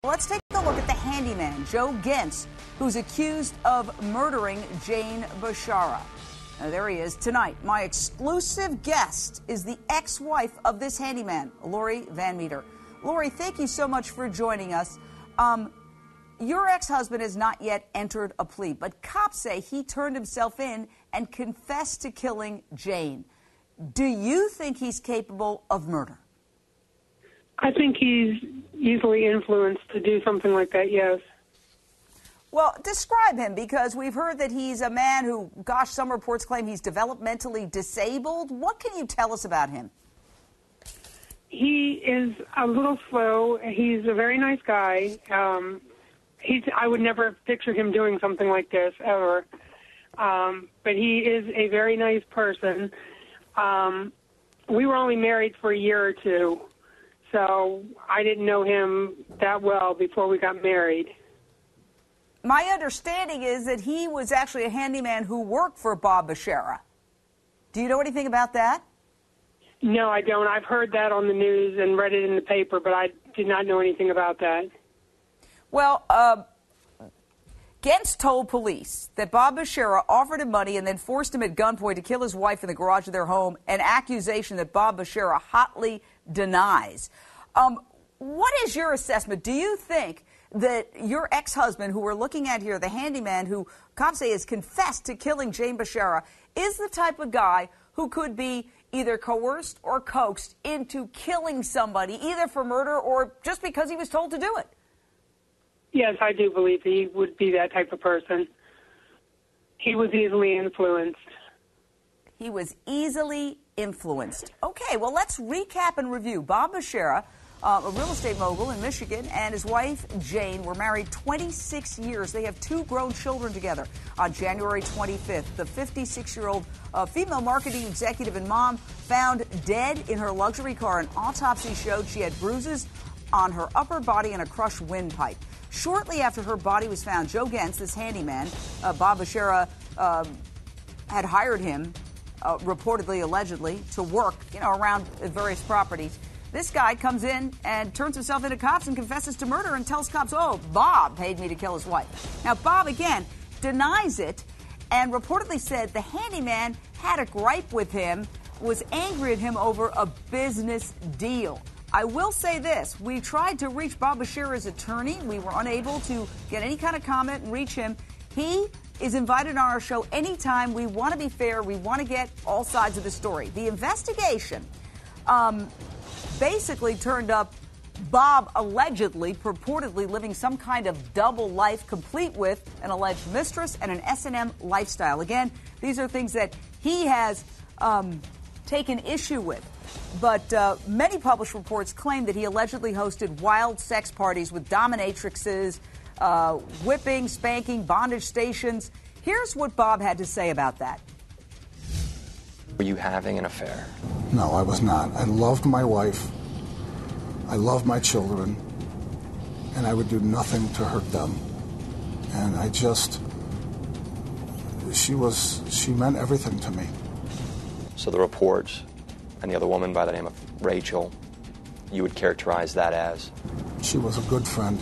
Let's take a look at the handyman, Joe Gentz, who's accused of murdering Jane Bashara. Now, there he is tonight. My exclusive guest is the ex-wife of this handyman, Lori Van Meter. Lori, thank you so much for joining us. Your ex-husband has not yet entered a plea, but cops say he turned himself in and confessed to killing Jane. Do you think he's capable of murder? I think he's easily influenced to do something like that, yes. Well, describe him, because we've heard that he's a man who, gosh, some reports claim he's developmentally disabled. What can you tell us about him? He is a little slow. He's a very nice guy. I would never picture him doing something like this, ever. But he is a very nice person. We were only married for a year or two, so I didn't know him that well before we got married. My understanding is that he was actually a handyman who worked for Bob Bashara. Do you know anything about that? No, I don't. I've heard that on the news and read it in the paper, but I did not know anything about that. Well, Gentz told police that Bob Bashara offered him money and then forced him at gunpoint to kill his wife in the garage of their home, an accusation that Bob Bashara hotly denies. What is your assessment? Do you think that your ex-husband, who we're looking at here, the handyman who cops say has confessed to killing Jane Bashara, is the type of guy who could be either coerced or coaxed into killing somebody, either for murder or just because he was told to do it? Yes, I do believe he would be that type of person. He was easily influenced. He was easily influenced. Okay, well, let's recap and review. Bob Bashara, a real estate mogul in Michigan, and his wife, Jane, were married 26 years. They have 2 grown children together. On January 25th, the 56-year-old female marketing executive and mom found dead in her luxury car. An autopsy showed she had bruises on her upper body and a crushed windpipe. Shortly after her body was found, Joe Gentz, this handyman, Bob Bashara had hired him, reportedly, allegedly, to work, around various properties. This guy comes in and turns himself into cops and confesses to murder and tells cops, oh, Bob paid me to kill his wife. Now, Bob, again, denies it and reportedly said the handyman had a gripe with him, was angry at him over a business deal. I will say this. We tried to reach Bob Bashara's attorney. We were unable to get any kind of comment and reach him. He is invited on our show anytime. We want to be fair. We want to get all sides of the story. The investigation basically turned up Bob allegedly, purportedly living some kind of double life, complete with an alleged mistress and an S&M lifestyle. Again, these are things that he has taken issue with. But many published reports claim that he allegedly hosted wild sex parties with dominatrixes, whipping, spanking, bondage stations. Here's what Bob had to say about that. Were you having an affair? No, I was not. I loved my wife. I loved my children. And I would do nothing to hurt them. And she meant everything to me. So the reports and the other woman by the name of Rachel, you would characterize that as? She was a good friend.